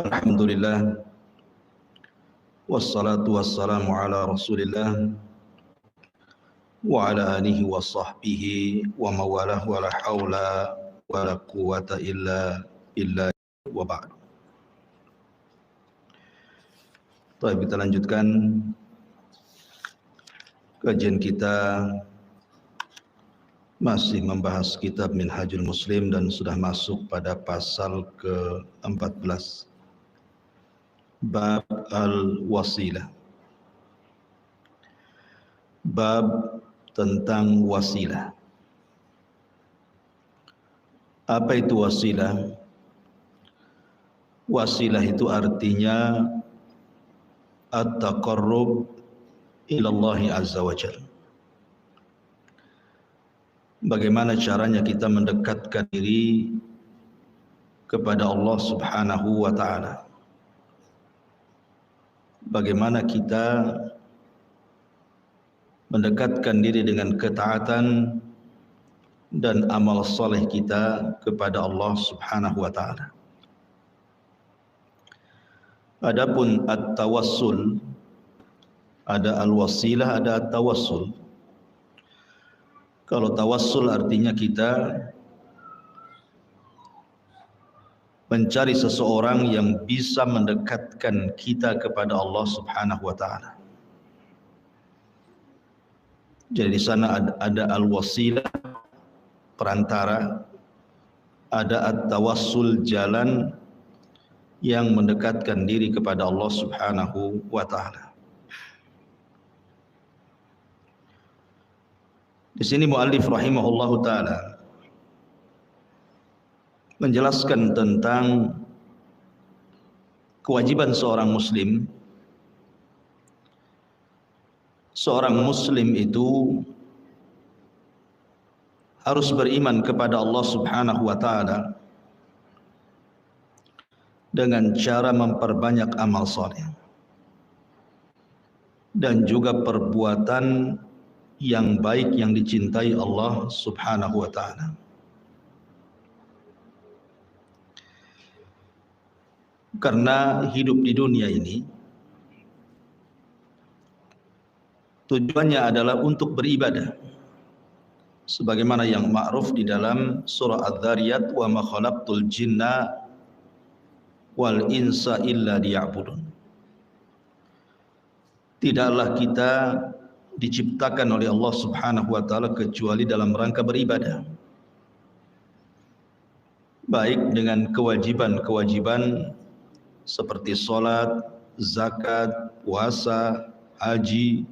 Alhamdulillah, wassalatu wassalamu ala rasulillah wa ala alihi wa sahbihi wa mawalah wa la hawla wa la quwata illa billah wa ba'd. Baik, kita lanjutkan kajian kita, masih membahas kitab Minhajul Muslim dan sudah masuk pada pasal ke-14, bab al-wasilah, bab tentang wasilah. Apa itu wasilah? Wasilah itu artinya at-taqarrub ilallahi azza wa jalla. Bagaimana caranya kita mendekatkan diri kepada Allah subhanahu wa ta'ala. Bagaimana kita mendekatkan diri dengan ketaatan dan amal saleh kita kepada Allah subhanahu wa ta'ala. Adapun at-tawassul, ada al-wasilah, ada at-tawassul. Kalau tawassul artinya kita mencari seseorang yang bisa mendekatkan kita kepada Allah subhanahu wa ta'ala. Jadi di sana ada al-wasilah, perantara, ada at-tawassul, jalan yang mendekatkan diri kepada Allah subhanahu wa ta'ala. Di sini muallif rahimahullahu ta'ala menjelaskan tentang kewajiban seorang muslim. Seorang muslim itu harus beriman kepada Allah subhanahu wa ta'ala dengan cara memperbanyak amal saleh dan juga perbuatan yang baik yang dicintai Allah subhanahu wa ta'ala. Karena hidup di dunia ini tujuannya adalah untuk beribadah, sebagaimana yang ma'ruf di dalam surah Adz-Dzariyat, wa ma khalaqtul jinna wal insa illa liya'budun. Tidaklah kita diciptakan oleh Allah subhanahu wa ta'ala kecuali dalam rangka beribadah, baik dengan kewajiban-kewajiban seperti sholat, zakat, puasa, haji,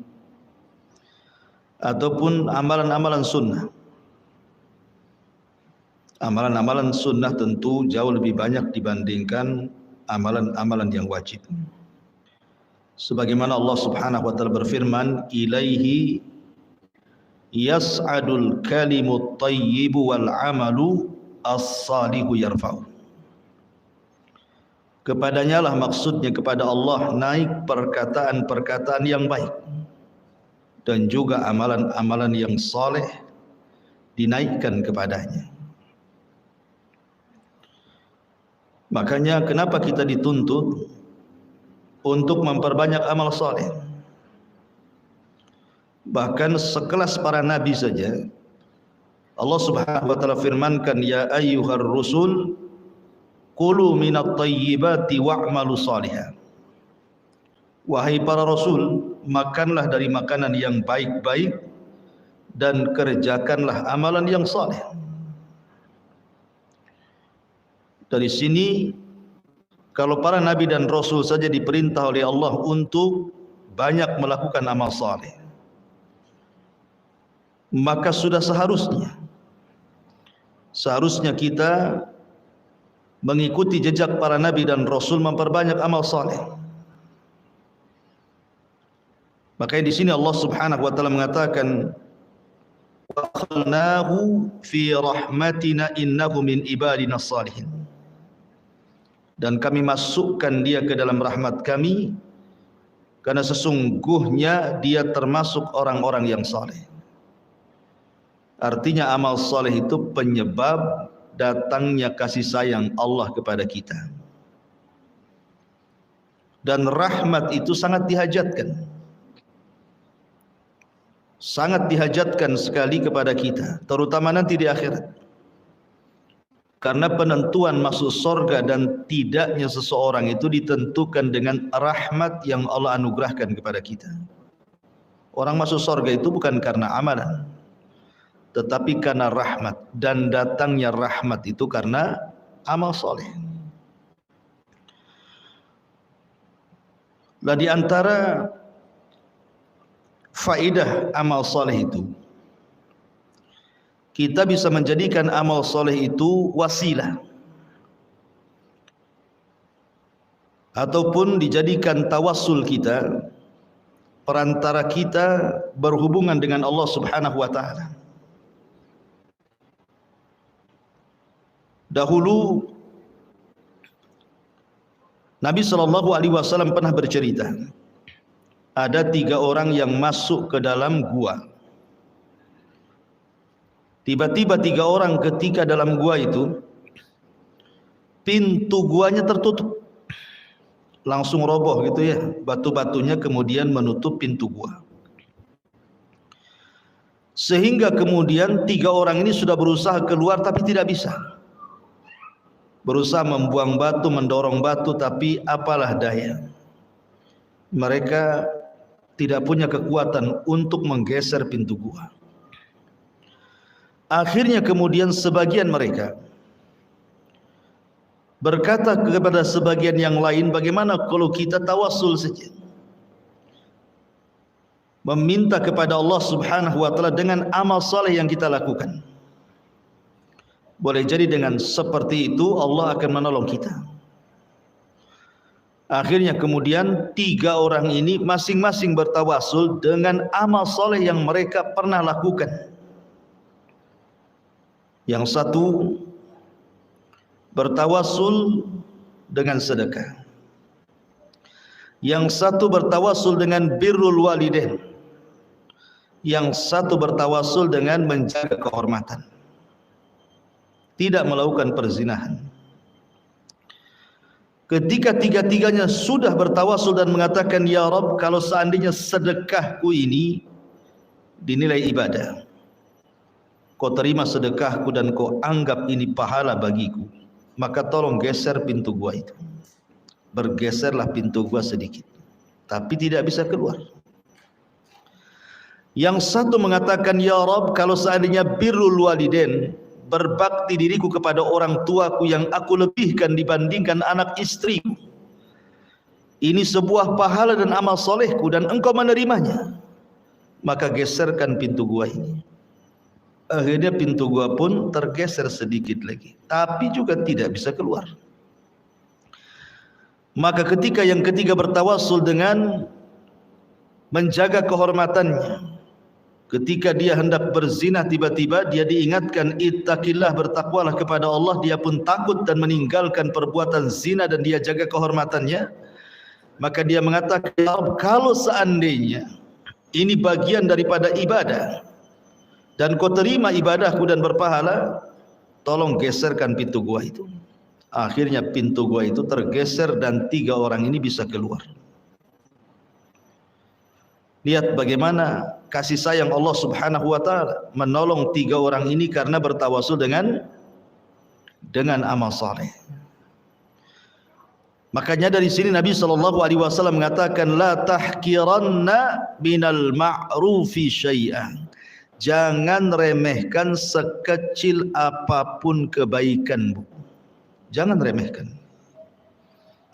ataupun amalan-amalan sunnah. Amalan-amalan sunnah tentu jauh lebih banyak dibandingkan amalan-amalan yang wajib. Sebagaimana Allah subhanahu wa ta'ala berfirman, ilaihi yas'adul kalimut tayyibu wal amalu as-salihu yarfa'u. Kepadanya lah, maksudnya kepada Allah, naik perkataan-perkataan yang baik dan juga amalan-amalan yang saleh dinaikkan kepadanya. Makanya kenapa kita dituntut untuk memperbanyak amal saleh? Bahkan sekelas para nabi saja Allah subhanahu wa ta'ala firmankan, ya ayyuhar rusul qulu minat tayyibati wa'malu salihan. Wahai para rasul, makanlah dari makanan yang baik-baik dan kerjakanlah amalan yang saleh. Dari sini, kalau para nabi dan rasul saja diperintah oleh Allah untuk banyak melakukan amal saleh, maka sudah seharusnya kita mengikuti jejak para nabi dan rasul, memperbanyak amal saleh. Makanya di sini Allah subhanahu wa ta'ala mengatakan, wa khalnahu fi rahmatina innahu min ibadina salihin. Dan kami masukkan dia ke dalam rahmat kami, karena sesungguhnya dia termasuk orang-orang yang saleh. Artinya amal saleh itu penyebab datangnya kasih sayang Allah kepada kita. dan rahmat itu sangat dihajatkan. Sangat dihajatkan sekali kepada kita, terutama nanti di akhirat. Karena penentuan masuk surga dan tidaknya seseorang itu ditentukan dengan rahmat yang Allah anugerahkan kepada kita. Orang masuk surga itu bukan karena amalan, tetapi karena rahmat, dan datangnya rahmat itu karena amal soleh. Nah, di antara faedah amal soleh itu, kita bisa menjadikan amal soleh itu wasilah, ataupun dijadikan tawassul kita, perantara kita berhubungan dengan Allah Subhanahu wa ta'ala. Dahulu Nabi SAW pernah bercerita, ada 3 orang yang masuk ke dalam gua. Tiba-tiba 3 orang ketika dalam gua itu, pintu guanya tertutup, langsung roboh gitu ya, batu-batunya kemudian menutup pintu gua. Sehingga kemudian 3 orang ini sudah berusaha keluar tapi tidak bisa. Berusaha membuang batu, mendorong batu, tapi apalah daya, mereka tidak punya kekuatan untuk menggeser pintu gua. Akhirnya kemudian sebagian mereka berkata kepada sebagian yang lain, bagaimana kalau kita tawassul saja, meminta kepada Allah Subhanahu wa ta'ala dengan amal saleh yang kita lakukan. Boleh jadi dengan seperti itu Allah akan menolong kita. Akhirnya kemudian 3 orang ini masing-masing bertawassul dengan amal soleh yang mereka pernah lakukan. Yang satu bertawassul dengan sedekah, yang satu bertawassul dengan birrul walidain, yang satu bertawassul dengan menjaga kehormatan, tidak melakukan perzinahan. Ketika tiga-tiganya sudah bertawassul dan mengatakan, ya Rabb, kalau seandainya sedekahku ini dinilai ibadah, kau terima sedekahku dan kau anggap ini pahala bagiku, maka tolong geser pintu gua itu. Bergeserlah pintu gua sedikit, tapi tidak bisa keluar. Yang satu mengatakan, ya Rabb, kalau seandainya birrul walidain, berbakti diriku kepada orang tuaku yang aku lebihkan dibandingkan anak istriku, ini sebuah pahala dan amal solehku dan engkau menerimanya, maka geserkan pintu gua ini. Akhirnya pintu gua pun tergeser sedikit lagi, tapi juga tidak bisa keluar. Maka ketika yang ketiga bertawassul dengan menjaga kehormatannya, ketika dia hendak berzina, tiba-tiba dia diingatkan, ittaqillah, bertakwalah kepada Allah. Dia pun takut dan meninggalkan perbuatan zina dan dia jaga kehormatannya. Maka dia mengatakan, kalau seandainya ini bagian daripada ibadah dan kau terima ibadahku dan berpahala, tolong geserkan pintu gua itu. Akhirnya pintu gua itu tergeser dan 3 orang ini bisa keluar. Lihat bagaimana kasih sayang Allah Subhanahu wa ta'ala menolong 3 orang ini karena bertawassul dengan amal saleh. Makanya dari sini Nabi SAW mengatakan, la tahkiranna minal ma'rufi syai'an. Jangan remehkan sekecil apapun kebaikanmu. Jangan remehkan.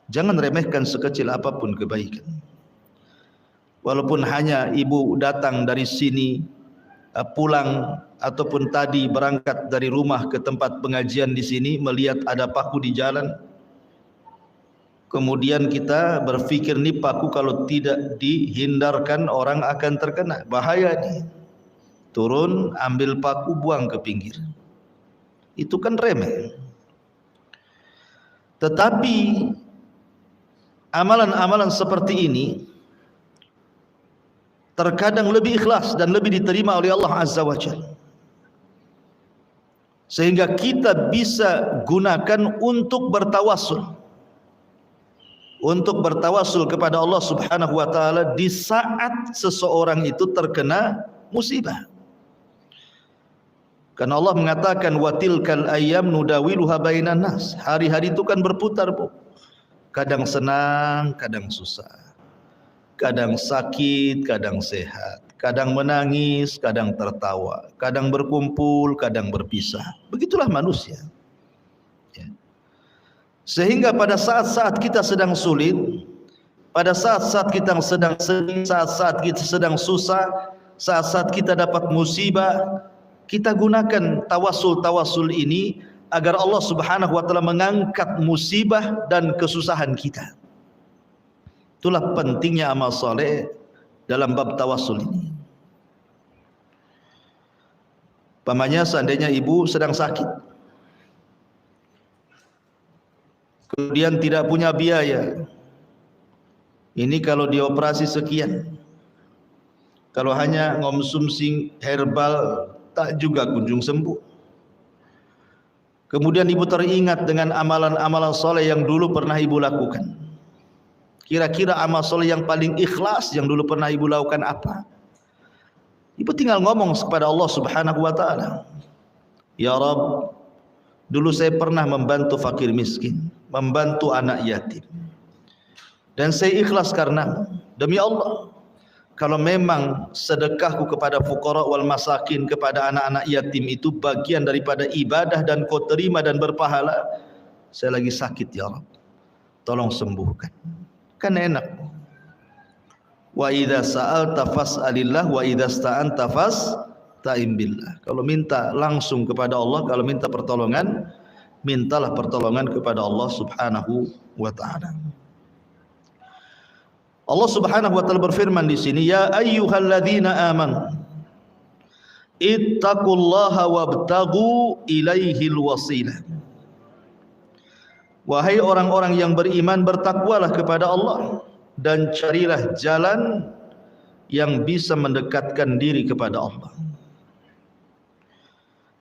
Jangan remehkan sekecil apapun kebaikan. Walaupun hanya ibu datang dari sini, pulang ataupun tadi berangkat dari rumah ke tempat pengajian di sini, melihat ada paku di jalan, kemudian kita berpikir, nih paku kalau tidak dihindarkan orang akan terkena, bahaya nih. Turun, ambil paku, buang ke pinggir. Itu kan remeh. Tetapi amalan-amalan seperti ini terkadang lebih ikhlas dan lebih diterima oleh Allah Azza wa Jalla, sehingga kita bisa gunakan untuk bertawassul, untuk bertawasul kepada Allah Subhanahu wa taala di saat seseorang itu terkena musibah. Karena Allah mengatakan wa tilkal ayyam nudawiluha bainan nas. Hari-hari itu kan berputar, Bu. Kadang senang, kadang susah. Kadang sakit, kadang sehat. Kadang menangis, kadang tertawa. Kadang berkumpul, kadang berpisah. Begitulah manusia. Ya. Sehingga pada saat-saat kita sedang sulit, pada saat-saat kita sedang sedih, saat-saat kita sedang susah, saat-saat kita dapat musibah, kita gunakan tawasul-tawasul ini agar Allah Subhanahu wa taala mengangkat musibah dan kesusahan kita. Itulah pentingnya amal soleh dalam bab tawasul ini. Pamannya seandainya ibu sedang sakit, kemudian tidak punya biaya. Ini kalau dioperasi sekian. Kalau hanya ngonsumsi herbal tak juga kunjung sembuh. Kemudian ibu teringat dengan amalan-amalan soleh yang dulu pernah ibu lakukan. Kira-kira amal soleh yang paling ikhlas yang dulu pernah ibu lakukan apa? Ibu tinggal ngomong kepada Allah Subhanahu wa taala. Ya Rabb, dulu saya pernah membantu fakir miskin, membantu anak yatim. Dan saya ikhlas karena demi Allah, kalau memang sedekahku kepada fuqara wal masakin, kepada anak-anak yatim itu bagian daripada ibadah dan kau terima dan berpahala, saya lagi sakit ya Rabb, tolong sembuhkan. Kan enak. Wa idza sa'alta fas'alillah wa idza sta'anta fasta'in billah. Kalau minta langsung kepada Allah, kalau minta pertolongan, mintalah pertolongan kepada Allah Subhanahu wa taala. Allah Subhanahu wa taala berfirman di sini, ya ayyuhalladzina amanu ittaqullaha wabtaghu ilaihil wasilah. Wahai orang-orang yang beriman, bertakwalah kepada Allah dan carilah jalan yang bisa mendekatkan diri kepada Allah.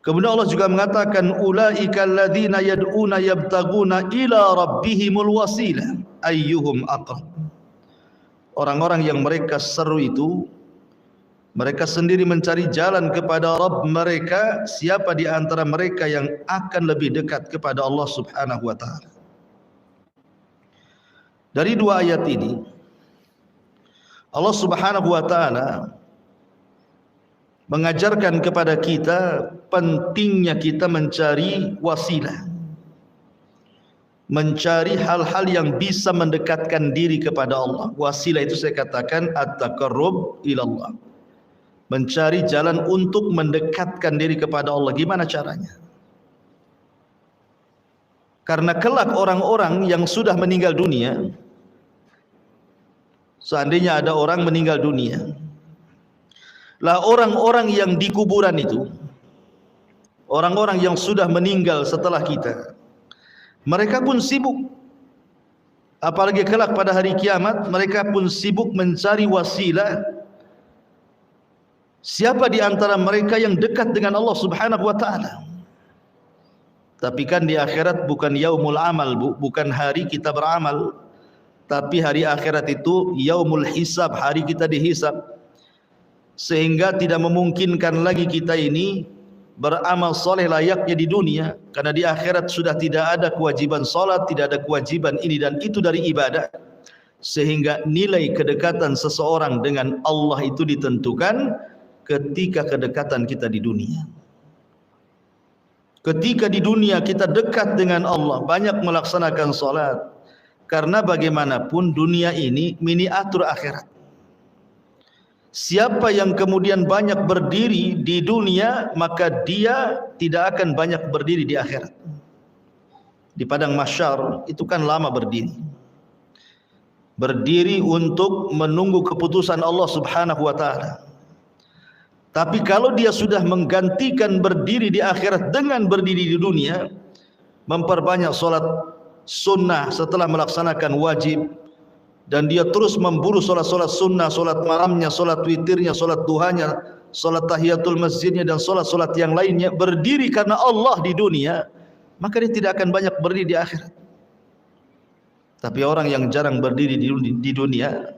Kemudian Allah juga mengatakan ulaikal ladzina yad'una yabtaguna ila rabbihimul wasilah ayyuhum aqrab. Orang-orang yang mereka seru itu, mereka sendiri mencari jalan kepada Rabb mereka, siapa di antara mereka yang akan lebih dekat kepada Allah Subhanahu wa taala. Dari dua ayat ini Allah Subhanahu wa taala mengajarkan kepada kita pentingnya kita mencari wasilah, mencari hal-hal yang bisa mendekatkan diri kepada Allah. Wasilah itu saya katakan at-taqarrub ilallah, mencari jalan untuk mendekatkan diri kepada Allah. Gimana caranya? Karena kelak orang-orang yang sudah meninggal dunia, seandainya ada orang meninggal dunia, lah orang-orang yang di kuburan itu, orang-orang yang sudah meninggal setelah kita, mereka pun sibuk, apalagi kelak pada hari kiamat, mereka pun sibuk mencari wasilah. Siapa di antara mereka yang dekat dengan Allah Subhanahu wa taala? Tapi kan di akhirat bukan yaumul amal, Bu, bukan hari kita beramal, tapi hari akhirat itu yaumul hisab, hari kita dihisab. Sehingga tidak memungkinkan lagi kita ini beramal soleh layaknya di dunia, karena di akhirat sudah tidak ada kewajiban salat, tidak ada kewajiban ini dan itu dari ibadah, sehingga nilai kedekatan seseorang dengan Allah itu ditentukan ketika kedekatan kita di dunia. Ketika di dunia kita dekat dengan Allah, banyak melaksanakan salat, karena bagaimanapun dunia ini miniatur akhirat. Siapa yang kemudian banyak berdiri di dunia, maka dia tidak akan banyak berdiri di akhirat. Di padang mahsyar itu kan lama berdiri. Berdiri untuk menunggu keputusan Allah Subhanahu wa taala. Tapi kalau dia sudah menggantikan berdiri di akhirat dengan berdiri di dunia, memperbanyak salat sunnah setelah melaksanakan wajib, dan dia terus memburu solat-solat sunnah, solat malamnya, solat witirnya, solat duhanya, solat tahiyatul masjidnya, dan solat-solat yang lainnya, berdiri karena Allah di dunia, maka dia tidak akan banyak berdiri di akhirat. Tapi orang yang jarang berdiri di dunia,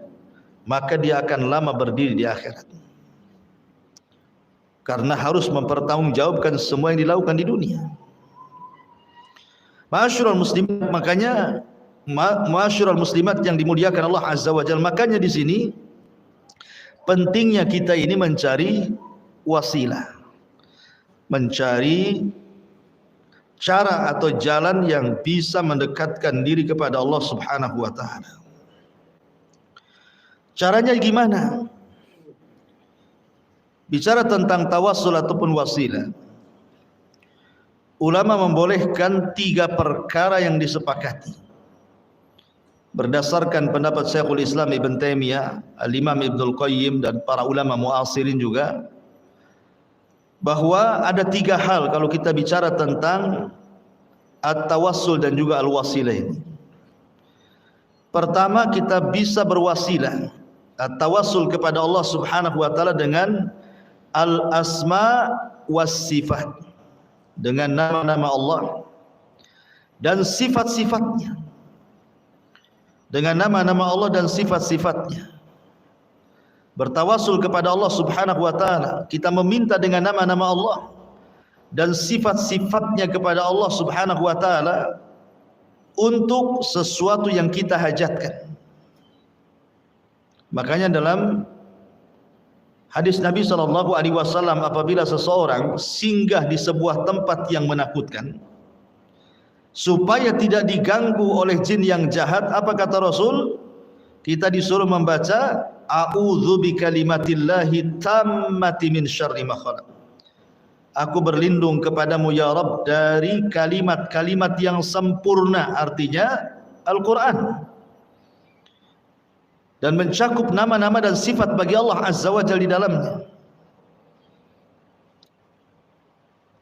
maka dia akan lama berdiri di akhirat. Karena harus mempertanggungjawabkan semua yang dilakukan di dunia. Ma'asyiral muslimat, makanya ma'asyiral muslimat yang dimuliakan Allah Azza wa Jalla, makanya di sini pentingnya kita ini mencari wasilah, mencari cara atau jalan yang bisa mendekatkan diri kepada Allah Subhanahu wa taala. Caranya gimana? Bicara tentang tawassul ataupun wasilah, ulama membolehkan 3 perkara yang disepakati berdasarkan pendapat Syekhul Islam Ibn Taimiyah, Al-Imam Ibnul Qayyim dan para ulama muasirin juga, bahwa ada 3 hal kalau kita bicara tentang at-tawassul dan juga al-wasilah ini. Pertama, kita bisa berwasilah at-tawassul kepada Allah Subhanahu wa taala dengan al-asma was sifat, dengan nama-nama Allah dan sifat-sifatnya. Dengan nama-nama Allah dan sifat-sifatnya. Bertawassul kepada Allah Subhanahu wa taala, kita meminta dengan nama-nama Allah dan sifat-sifatnya kepada Allah Subhanahu wa taala untuk sesuatu yang kita hajatkan. Makanya dalam hadis Nabi sallallahu alaihi wasallam, apabila seseorang singgah di sebuah tempat yang menakutkan supaya tidak diganggu oleh jin yang jahat, apa kata Rasul? Kita disuruh membaca a'udzu bikalimatillahi tammati min syarri ma khalaq. Aku berlindung kepadamu ya Rabb dari kalimat-kalimat yang sempurna, artinya Al-Quran, dan mencakup nama-nama dan sifat bagi Allah Azza wa Jalla di dalamnya.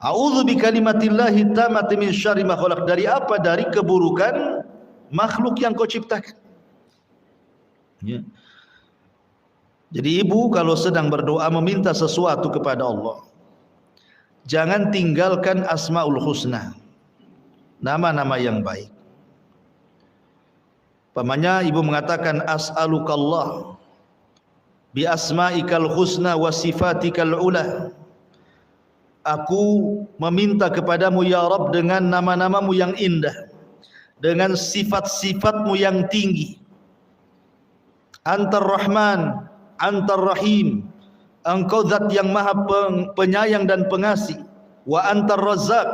A'udzu bikalimatillahi tammati min syarri ma khalaq. Dari apa? Dari keburukan makhluk yang kau ciptakan. Ya. Jadi ibu kalau sedang berdoa meminta sesuatu kepada Allah, jangan tinggalkan asmaul husna, nama-nama yang baik. Pamannya ibu mengatakan as'alukallah bi asma'ikal husna wa sifatikal ula. Aku meminta kepadamu ya Rabb dengan nama-namamu yang indah, dengan sifat-sifatmu yang tinggi. Antar Rahman, Antar Rahim, Engkau zat yang maha penyayang dan pengasih. Wa Antar Razzaq,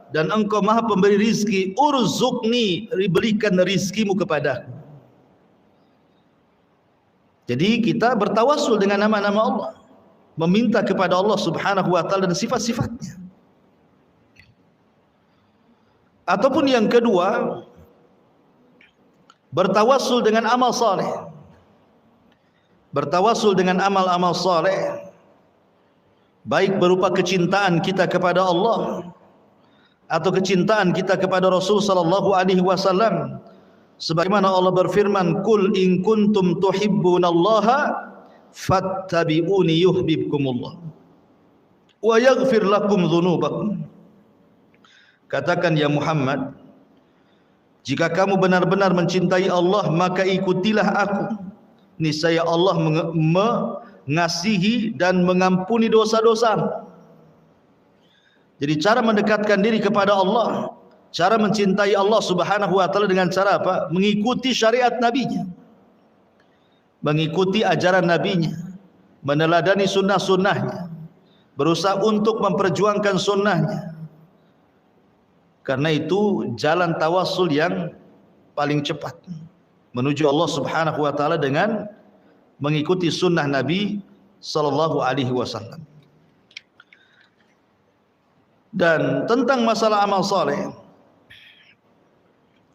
dan Engkau maha pemberi rizki. Urzuqni, berikan rizkimu kepadaku. Jadi kita bertawassul dengan nama-nama Allah, meminta kepada Allah Subhanahu wa taala dan sifat-sifatnya. Ataupun yang kedua, bertawassul dengan amal saleh. Bertawassul dengan amal-amal saleh, baik berupa kecintaan kita kepada Allah atau kecintaan kita kepada Rasul sallallahu alaihi wasallam, sebagaimana Allah berfirman, "Qul in kuntum tuhibbunallaha fattabi'uni yuhibbukumullah wa yaghfir lakum dzunubakum." Katakan ya Muhammad, jika kamu benar-benar mencintai Allah, maka ikutilah aku. Niscaya Allah mengasihi dan mengampuni dosa-dosa. Jadi cara mendekatkan diri kepada Allah, cara mencintai Allah Subhanahu wa taala dengan cara apa? Mengikuti syariat Nabi-Nya, mengikuti ajaran Nabi-Nya, meneladani sunnah-sunnahnya, berusaha untuk memperjuangkan sunnahnya. Karena itu jalan tawassul yang paling cepat menuju Allah Subhanahu wa taala dengan mengikuti sunnah Nabi sallallahu alaihi wasallam. Dan tentang masalah amal saleh,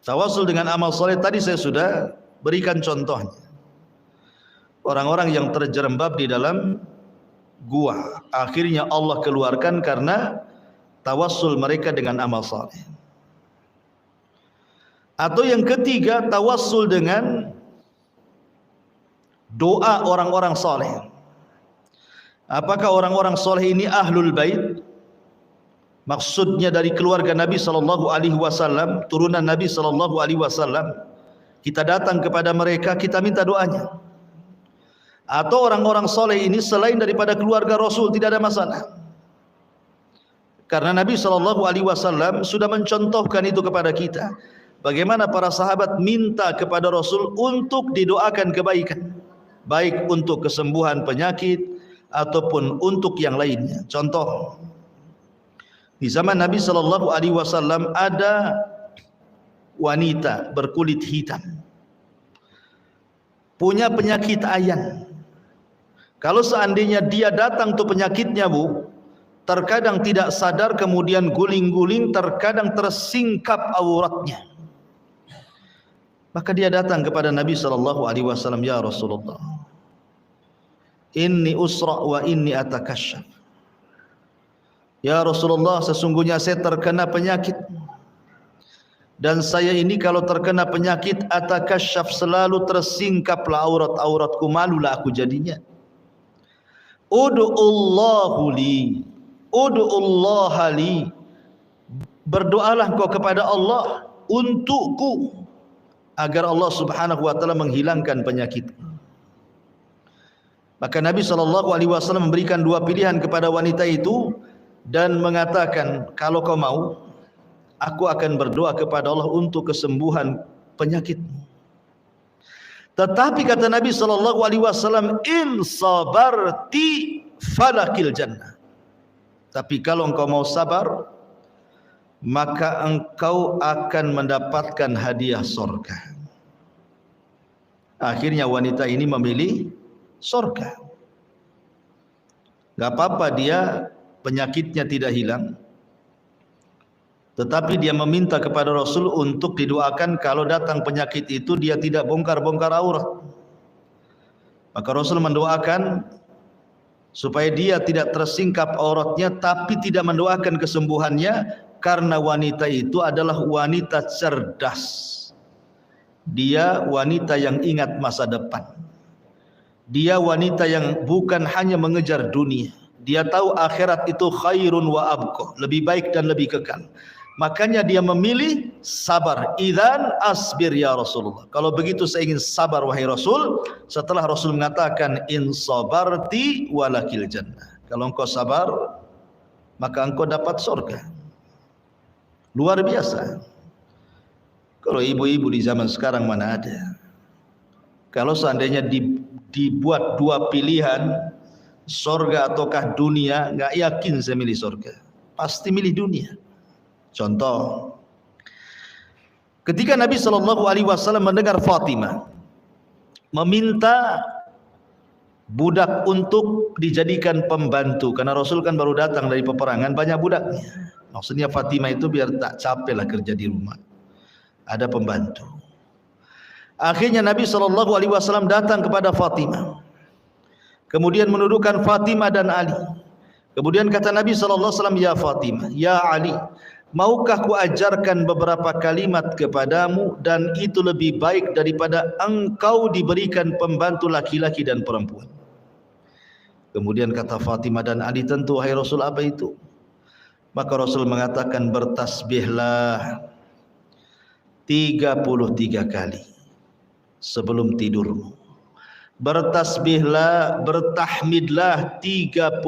tawassul dengan amal saleh tadi saya sudah berikan contohnya. Orang-orang yang terjerembab di dalam gua, akhirnya Allah keluarkan karena tawassul mereka dengan amal saleh. Atau yang ketiga, tawassul dengan doa orang-orang saleh. Apakah orang-orang saleh ini ahlul bait? Maksudnya dari keluarga Nabi sallallahu alaihi wasallam, turunan Nabi sallallahu alaihi wasallam, kita datang kepada mereka, kita minta doanya. Atau orang-orang soleh ini selain daripada keluarga Rasul, tidak ada masalah. Karena Nabi SAW sudah mencontohkan itu kepada kita. Bagaimana para sahabat minta kepada Rasul untuk didoakan kebaikan, baik untuk kesembuhan penyakit ataupun untuk yang lainnya. Contoh, di zaman Nabi SAW ada wanita berkulit hitam, punya penyakit ayan. Kalau seandainya dia datang tuh penyakitnya, Bu, terkadang tidak sadar, kemudian guling-guling, terkadang tersingkap auratnya. Maka dia datang kepada Nabi SAW, ya Rasulullah, inni usra wa inni atakasyaf. Ya Rasulullah, sesungguhnya saya terkena penyakit, dan saya ini kalau terkena penyakit atakasyaf, selalu tersingkaplah aurat-auratku, malulah aku jadinya. Ud'ullahu li, ud'ullaha li, berdoalah kau kepada Allah untukku, agar Allah Subhanahu wa taala menghilangkan penyakit. Maka Nabi SAW memberikan dua pilihan kepada wanita itu dan mengatakan, kalau kau mau, aku akan berdoa kepada Allah untuk kesembuhan penyakitmu. Tetapi kata Nabi SAW, in sabarti falakil jannah. Tapi kalau engkau mau sabar, maka engkau akan mendapatkan hadiah surga. Akhirnya wanita ini memilih surga. Gak apa-apa dia penyakitnya tidak hilang, tetapi dia meminta kepada Rasul untuk didoakan kalau datang penyakit itu dia tidak bongkar-bongkar aurat. Maka Rasul mendoakan supaya dia tidak tersingkap auratnya, tapi tidak mendoakan kesembuhannya, karena wanita itu adalah wanita cerdas. Dia wanita yang ingat masa depan. Dia wanita yang bukan hanya mengejar dunia. Dia tahu akhirat itu khairun wa abqa, lebih baik dan lebih kekal. Makanya dia memilih sabar. Idzan asbir ya Rasulullah. Kalau begitu saya ingin sabar wahai Rasul. Setelah Rasul mengatakan in sabarti walakil jannah. Kalau engkau sabar, maka engkau dapat surga. Luar biasa. Kalau ibu-ibu di zaman sekarang mana ada. Kalau seandainya dibuat dua pilihan, surga ataukah dunia, nggak yakin saya milih surga. Pasti milih dunia. Contoh, ketika Nabi SAW mendengar Fatimah meminta budak untuk dijadikan pembantu, karena Rasul kan baru datang dari peperangan, banyak budaknya. Maksudnya Fatimah itu biar tak capek lah kerja di rumah, ada pembantu. Akhirnya Nabi SAW datang kepada Fatimah, kemudian menudukkan Fatimah dan Ali. Kemudian kata Nabi SAW, ya Fatimah, ya Ali, maukah ku ajarkan beberapa kalimat kepadamu, dan itu lebih baik daripada engkau diberikan pembantu laki-laki dan perempuan. Kemudian kata Fatimah dan Ali, tentu wahai Rasul, apa itu? Maka Rasul mengatakan, bertasbihlah 33 kali sebelum tidurmu. Bertasbihlah, bertahmidlah 33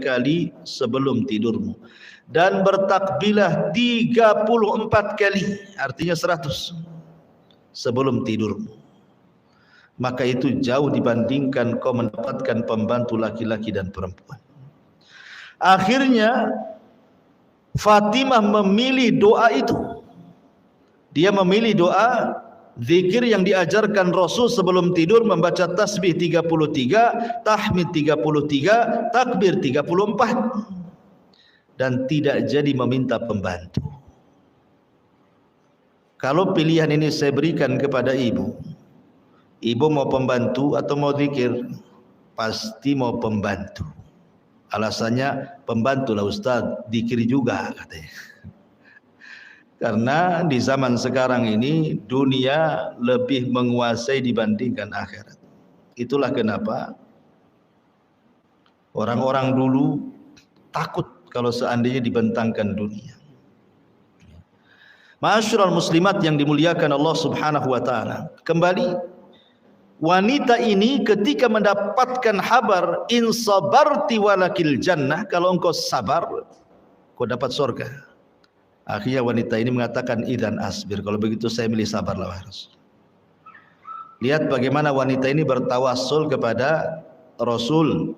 kali sebelum tidurmu. Dan bertakbilah 34 kali, artinya 100 sebelum tidurmu. Maka itu jauh dibandingkan kau mendapatkan pembantu laki-laki dan perempuan. Akhirnya Fatimah memilih doa itu. Dia memilih doa zikir yang diajarkan Rasul sebelum tidur, membaca tasbih 33, tahmid 33, takbir 34. Dan tidak jadi meminta pembantu. Kalau pilihan ini saya berikan kepada ibu, ibu mau pembantu atau mau zikir? Pasti mau pembantu. Alasannya, pembantu lah Ustaz, zikir juga katanya. Karena di zaman sekarang ini dunia lebih menguasai dibandingkan akhirat. Itulah kenapa orang-orang dulu takut kalau seandainya dibentangkan dunia. Ma'asyiral muslimat yang dimuliakan Allah Subhanahu wa taala. Kembali, wanita ini ketika mendapatkan kabar in sabarti walakil jannah, kalau engkau sabar kau dapat surga. Akhirnya wanita ini mengatakan idzan asbir, kalau begitu saya milih sabarlah wahai Rasul. Lihat bagaimana wanita ini bertawassul kepada Rasul,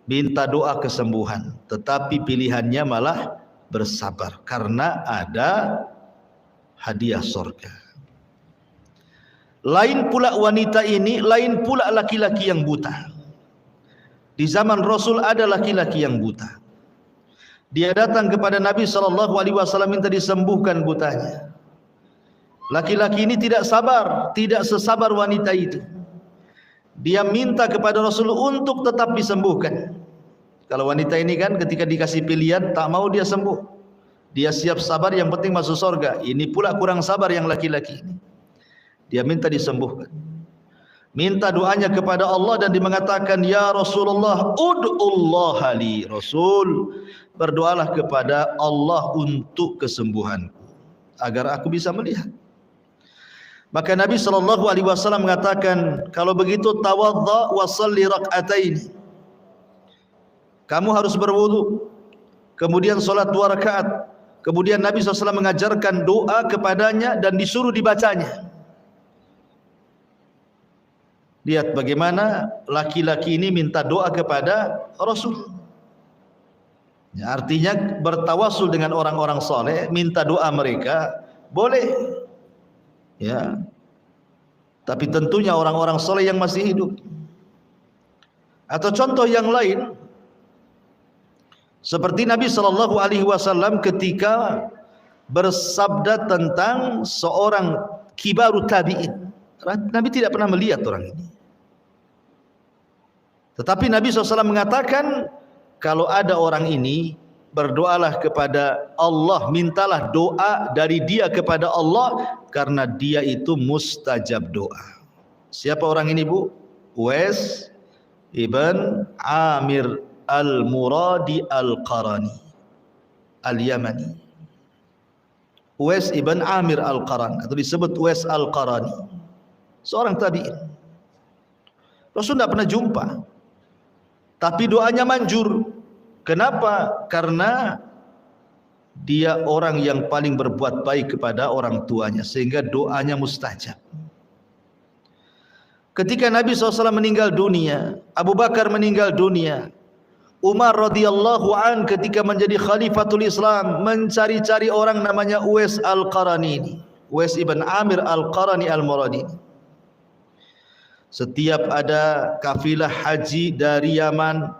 minta doa kesembuhan, tetapi pilihannya malah bersabar karena ada hadiah surga. Lain pula wanita ini, lain pula laki-laki yang buta. Di zaman Rasul ada laki-laki yang buta. Dia datang kepada Nabi SAW minta disembuhkan butanya. Laki-laki ini tidak sabar, tidak sesabar wanita itu. Dia minta kepada Rasul untuk tetap disembuhkan. Kalau wanita ini kan ketika dikasih pilihan tak mau dia sembuh. Dia siap sabar, yang penting masuk surga. Ini pula kurang sabar yang laki-laki ini. Dia minta disembuhkan. Minta doanya kepada Allah dan dia mengatakan, ya Rasulullah, ud'ullaha li. Rasul, berdoalah kepada Allah untuk kesembuhanku, agar aku bisa melihat. Maka Nabi SAW mengatakan, kalau begitu tawadda wa salli rak'atain. Kamu harus berwudu, kemudian salat 2 rakaat. Kemudian Nabi SAW mengajarkan doa kepadanya dan disuruh dibacanya. Lihat bagaimana laki-laki ini minta doa kepada Rasul. Ya, artinya bertawasul dengan orang-orang soleh, minta doa mereka boleh. Ya, tapi tentunya orang-orang soleh yang masih hidup. Atau contoh yang lain, seperti Nabi SAW ketika bersabda tentang seorang kibaru tabi'in. Nabi tidak pernah melihat orang ini. Tetapi Nabi SAW mengatakan, kalau ada orang ini, berdoalah kepada Allah, mintalah doa dari dia kepada Allah, karena dia itu mustajab doa. Siapa orang ini, Bu? Uwais ibn Amir al-Muradi al-Qarani al-Yamani. Uwais ibn Amir al-Qarani, atau disebut Uwais al-Qarani, seorang tabi'in. Rasul tidak pernah jumpa, tapi doanya manjur. Kenapa? Karena dia orang yang paling berbuat baik kepada orang tuanya, sehingga doanya mustajab. Ketika Nabi SAW meninggal dunia, Abu Bakar meninggal dunia, Umar radhiyallahu an ketika menjadi khalifatul Islam mencari-cari orang namanya Uwais al-Qarani ini, Uwais ibn Amir al-Qarani al-Muradi. Setiap ada kafilah haji dari Yaman,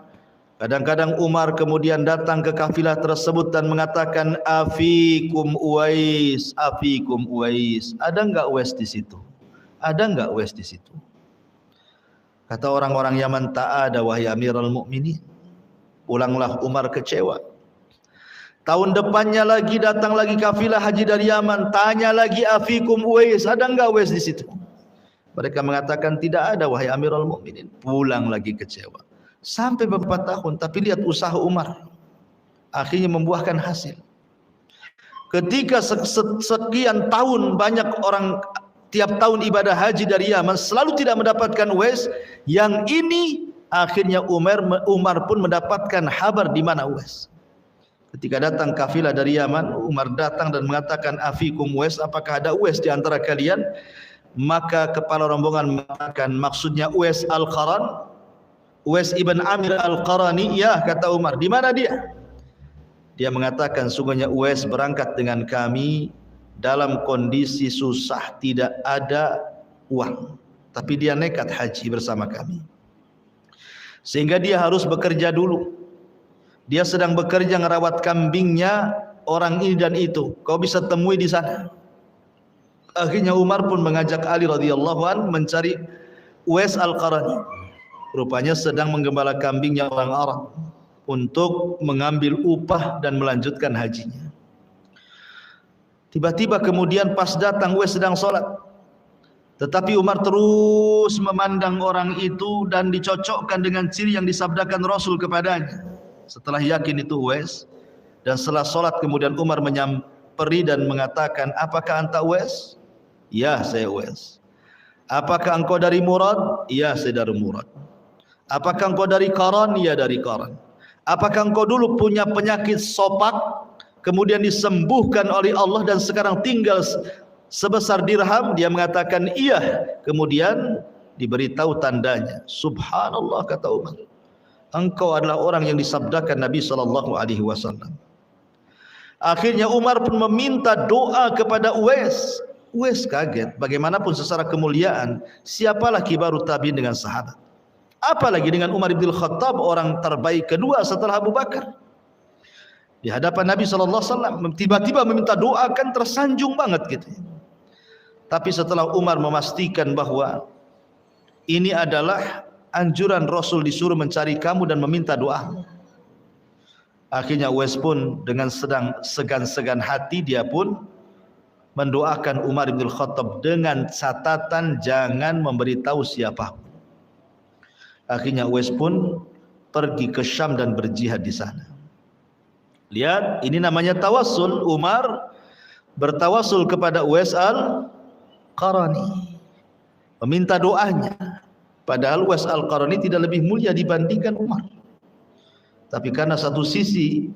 kadang-kadang Umar kemudian datang ke kafilah tersebut dan mengatakan, afikum Uwais, afikum Uwais. Ada enggak Uwais di situ? Ada enggak Uwais di situ? Kata orang-orang Yaman, tak ada wahai Amirul Mukminin. Pulanglah Umar kecewa. Tahun depannya lagi datang lagi kafilah haji dari Yaman, tanya lagi, afikum Uwais, ada enggak Uwais di situ? Mereka mengatakan tidak ada wahai Amirul Mukminin. Pulang lagi kecewa. Sampai beberapa tahun, tapi lihat usaha Umar akhirnya membuahkan hasil. Ketika sekian tahun banyak orang tiap tahun ibadah haji dari Yaman selalu tidak mendapatkan Uwais, yang ini akhirnya Umar pun mendapatkan kabar di mana Uwais. Ketika datang kafilah dari Yaman, Umar datang dan mengatakan, afikum Uwais, apakah ada Uwais di antara kalian? Maka kepala rombongan mengatakan, maksudnya Uwais al-Qaran, Uwais ibn Amir al-Qarani. Ya, kata Umar, di mana dia? Dia mengatakan, sungguhnya Uwais berangkat dengan kami dalam kondisi susah, tidak ada uang, tapi dia nekat haji bersama kami, sehingga dia harus bekerja dulu. Dia sedang bekerja ngerawat kambingnya orang ini dan itu, kau bisa temui di sana. Akhirnya Umar pun mengajak Ali radhiyallahu an mencari Uwais al-Qarani. Rupanya sedang menggembala kambingnya orang Arab untuk mengambil upah dan melanjutkan hajinya. Tiba-tiba kemudian pas datang Uwais sedang sholat, tetapi Umar terus memandang orang itu dan dicocokkan dengan ciri yang disabdakan Rasul kepadanya. Setelah yakin itu Uwais, dan setelah sholat kemudian Umar perih dan mengatakan, apakah anta Uwais? Ya, saya Uwais. Apakah engkau dari Murad? Ya, saya dari Murad. Apakah engkau dari Qaran? Ya, dari Qaran. Apakah engkau dulu punya penyakit sopak, kemudian disembuhkan oleh Allah dan sekarang tinggal sebesar dirham? Dia mengatakan iya. Kemudian diberitahu tandanya. Subhanallah, kata Umar, engkau adalah orang yang disabdakan Nabi SAW. Akhirnya Umar pun meminta doa kepada Uwais. Uwais kaget. Bagaimanapun secara kemuliaan, siapalah kibarut tabi'in dengan sahabat, apalagi dengan Umar bin Khattab, orang terbaik kedua setelah Abu Bakar. Di hadapan Nabi SAW tiba-tiba meminta doa, kan tersanjung banget gitu. Tapi setelah Umar memastikan bahwa ini adalah anjuran Rasul, disuruh mencari kamu dan meminta doa, akhirnya Uwais pun dengan sedang segan-segan hati, dia pun mendoakan Umar bin Khattab dengan catatan jangan memberitahu siapa. Akhirnya Uwais pun pergi ke Syam dan berjihad di sana. Lihat, ini namanya tawassul. Umar bertawassul kepada Uwais al-Qarani, meminta doanya. Padahal Uwais al-Qarani tidak lebih mulia dibandingkan Umar. Tapi karena satu sisi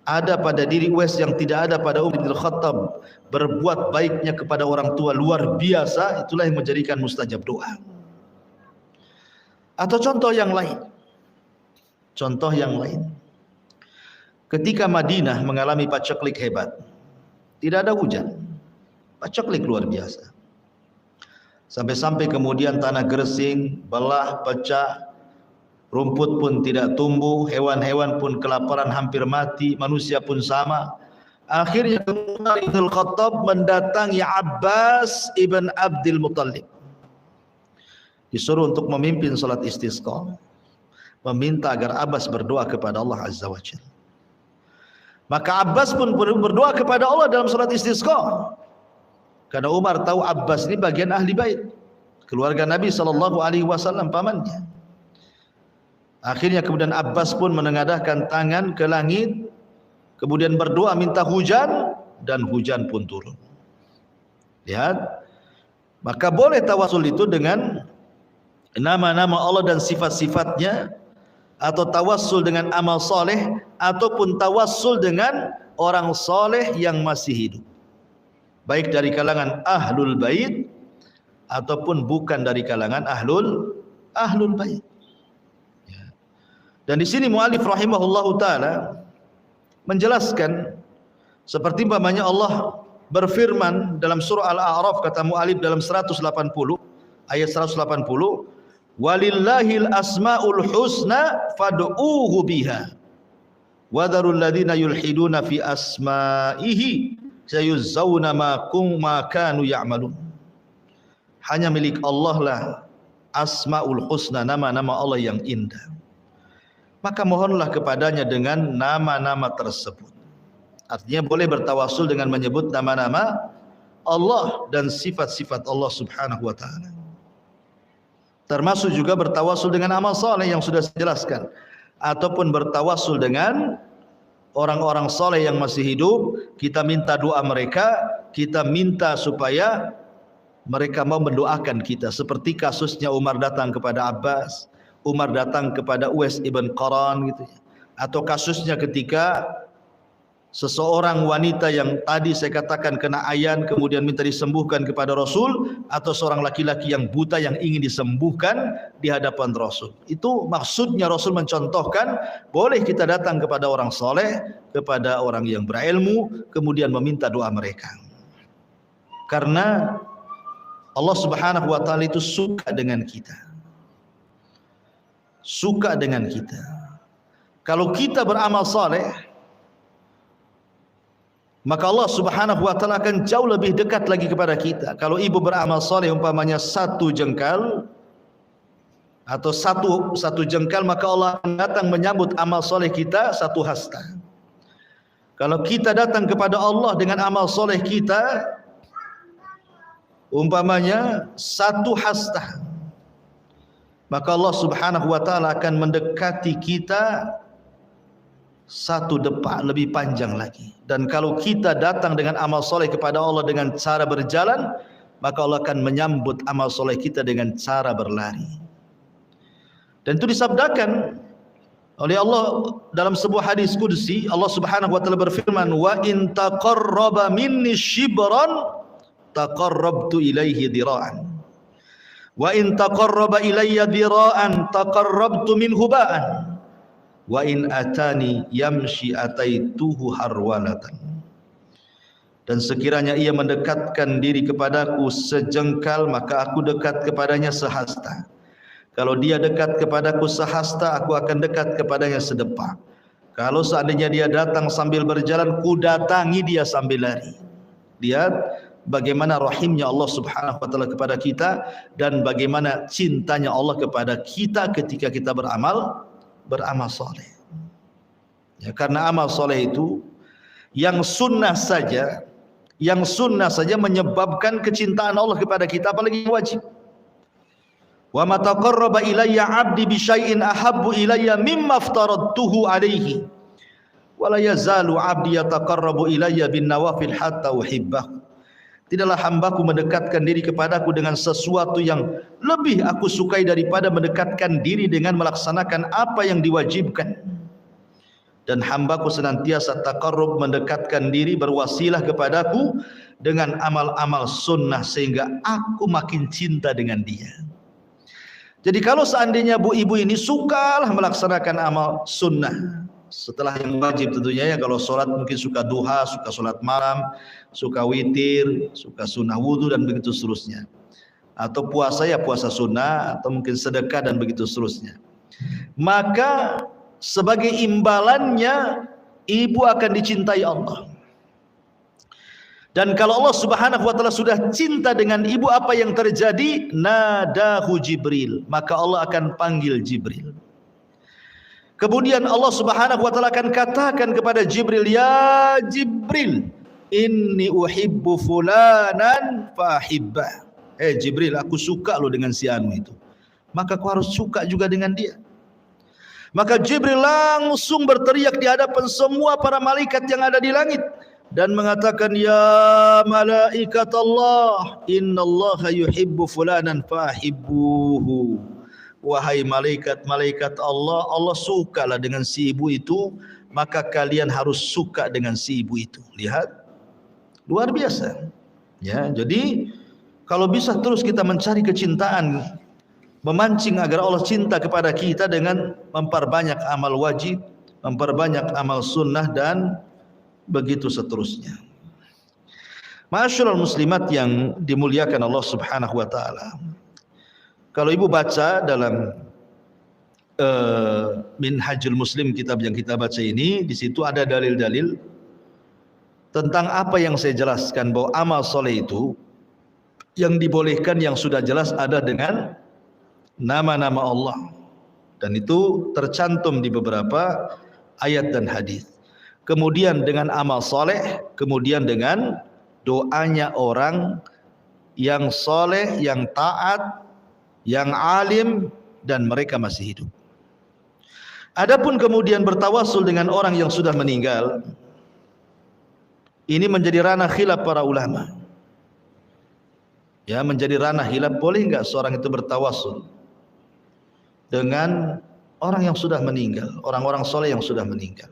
ada pada diri Uwais yang tidak ada pada Umar bin Khattab, berbuat baiknya kepada orang tua luar biasa, itulah yang menjadikan mustajab doa. Atau contoh yang lain, ketika Madinah mengalami paceklik hebat, tidak ada hujan, paceklik luar biasa, sampai-sampai kemudian tanah Gresing belah pecah, rumput pun tidak tumbuh, hewan-hewan pun kelaparan hampir mati, manusia pun sama. Akhirnya Umar bin Khattab mendatangi Abbas ibn Abdul Muttalib, disuruh untuk memimpin salat istisqa, meminta agar Abbas berdoa kepada Allah Azza wa Jalla. Maka Abbas pun berdoa kepada Allah dalam salat istisqa, karena Umar tahu Abbas ini bagian ahli bait, keluarga Nabi SAW, pamannya. Akhirnya kemudian Abbas pun menengadahkan tangan ke langit, kemudian berdoa minta hujan, dan hujan pun turun. Lihat, maka boleh tawasul itu dengan nama-nama Allah dan sifat-sifatnya, atau tawassul dengan amal soleh, ataupun tawassul dengan orang soleh yang masih hidup, baik dari kalangan ahlul bait ataupun bukan dari kalangan ahlul bait. Dan di sini muallif rahimahullahu taala menjelaskan, seperti umpamanya Allah berfirman dalam surah Al-A'raf, kata muallif dalam 180 ayat 180, walillahil asmaul husna fad'uuhu biha wa dzarul ladzina yulhiduna fi asma'ihi sayuzzawna ma kanu ya'malun. Hanya milik Allah lah asmaul husna, nama-nama Allah yang indah, maka mohonlah kepadanya dengan nama-nama tersebut. Artinya boleh bertawasul dengan menyebut nama-nama Allah dan sifat-sifat Allah Subhanahu wa taala. Termasuk juga bertawasul dengan amal saleh yang sudah saya jelaskan, ataupun bertawasul dengan orang-orang saleh yang masih hidup, kita minta doa mereka, kita minta supaya mereka mau mendoakan kita, seperti kasusnya Umar datang kepada Abbas, Umar datang kepada Uwais ibn Qaran gitu ya. Atau kasusnya ketika seseorang wanita yang tadi saya katakan kena ayan kemudian minta disembuhkan kepada Rasul, atau seorang laki-laki yang buta yang ingin disembuhkan di hadapan Rasul. Itu maksudnya Rasul mencontohkan boleh kita datang kepada orang soleh, kepada orang yang berilmu, kemudian meminta doa mereka. Karena Allah Subhanahu wa taala itu suka dengan kita. Suka dengan kita. Kalau kita beramal saleh, maka Allah Subhanahu wa taala akan jauh lebih dekat lagi kepada kita. Kalau ibu beramal saleh umpamanya satu jengkal atau satu jengkal, maka Allah akan datang menyambut amal saleh kita satu hasta. Kalau kita datang kepada Allah dengan amal saleh kita umpamanya satu hasta, maka Allah Subhanahu wa taala akan mendekati kita satu depa lebih panjang lagi. Dan kalau kita datang dengan amal soleh kepada Allah dengan cara berjalan, maka Allah akan menyambut amal soleh kita dengan cara berlari. Dan itu disabdakan oleh Allah dalam sebuah hadis qudsi. Allah Subhanahu wa taala berfirman, "Wa in taqarraba minni shibran taqarrabtu ilaihi dira'an. Wa in taqarraba ilayya dira'an taqarrabtu minhu ba'an. Wa in atani yamshi ataituhu harwalatan." Dan sekiranya ia mendekatkan diri kepadaku sejengkal, maka aku dekat kepadanya sehasta. Kalau dia dekat kepadaku sehasta, aku akan dekat kepadanya sedepa. Kalau seandainya dia datang sambil berjalan, ku datangi dia sambil lari. Lihat bagaimana rahimnya Allah Subhanahu wa taala kepada kita, dan bagaimana cintanya Allah kepada kita ketika kita beramal soleh. Ya, karena amal soleh itu yang sunnah saja menyebabkan kecintaan Allah kepada kita, apalagi yang wajib. Wa ma taqarraba ilayya 'abdi bi syai'in ahabbu ilayya mimma aftaradtuhu alayhi wa la yazalu 'abdi yataqarrabu ilayya bin nawafil hatta uhibbahu. Tidaklah hambaku mendekatkan diri kepadaku dengan sesuatu yang lebih aku sukai daripada mendekatkan diri dengan melaksanakan apa yang diwajibkan. Dan hambaku senantiasa taqarrub, mendekatkan diri, berwasilah kepadaku dengan amal-amal sunnah, sehingga aku makin cinta dengan dia. Jadi kalau seandainya ibu ini sukalah melaksanakan amal sunnah setelah yang wajib tentunya, ya. Kalau sholat mungkin suka duha, suka sholat malam, suka witir, suka sunnah wudhu, dan begitu seterusnya. Atau puasa, ya puasa sunnah, atau mungkin sedekah, dan begitu seterusnya. Maka sebagai imbalannya, ibu akan dicintai Allah. Dan kalau Allah Subhanahu wa taala sudah cinta dengan ibu, apa yang terjadi? Nadahu Jibril, maka Allah akan panggil Jibril. Kemudian Allah Subhanahu wa taala akan katakan kepada Jibril, "Ya Jibril, inni uhibbu fulanan fahibbah." Jibril, aku suka lo dengan si anu itu, maka kau harus suka juga dengan dia. Maka Jibril langsung berteriak di hadapan semua para malaikat yang ada di langit dan mengatakan, "Ya malaikat Allah, innallaha yuhibbu fulanan fahibbuhu." Wahai malaikat-malaikat Allah, Allah sukalah dengan si ibu itu, maka kalian harus suka dengan si ibu itu. Lihat, luar biasa. Ya, jadi kalau bisa terus kita mencari kecintaan, memancing agar Allah cinta kepada kita dengan memperbanyak amal wajib, memperbanyak amal sunnah, dan begitu seterusnya. Ma'asyiral muslimat yang dimuliakan Allah Subhanahu wa taala. Kalau ibu baca dalam Minhajul Muslim, kitab yang kita baca ini, di situ ada dalil-dalil tentang apa yang saya jelaskan, bahwa amal soleh itu yang dibolehkan, yang sudah jelas ada dengan nama-nama Allah, dan itu tercantum di beberapa ayat dan hadis. Kemudian dengan amal soleh, kemudian dengan doanya orang yang soleh, yang taat, yang alim, dan mereka masih hidup. Adapun kemudian bertawasul dengan orang yang sudah meninggal, ini menjadi ranah khilaf para ulama. Ya, menjadi ranah khilaf, boleh enggak seorang itu bertawasul dengan orang yang sudah meninggal, orang-orang soleh yang sudah meninggal.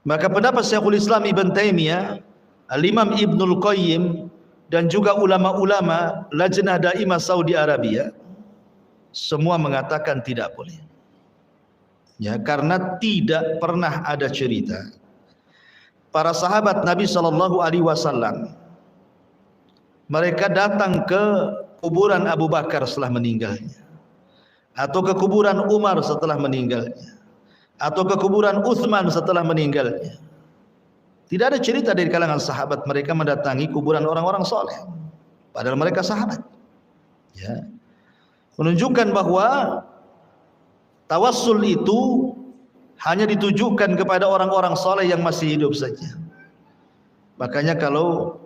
Maka pendapat Syekhul Islam Ibn Taimiyah, Al-Imam Ibnul Qayyim, dan juga ulama-ulama Lajnah Daimah Saudi Arabia, semua mengatakan tidak boleh. Ya, karena tidak pernah ada cerita para sahabat Nabi SAW mereka datang ke kuburan Abu Bakar setelah meninggalnya, atau ke kuburan Umar setelah meninggalnya, atau ke kuburan Utsman setelah meninggalnya. Tidak ada cerita dari kalangan sahabat mereka mendatangi kuburan orang-orang soleh, padahal mereka sahabat. Ya, menunjukkan bahwa tawassul itu hanya ditujukan kepada orang-orang soleh yang masih hidup saja. Makanya kalau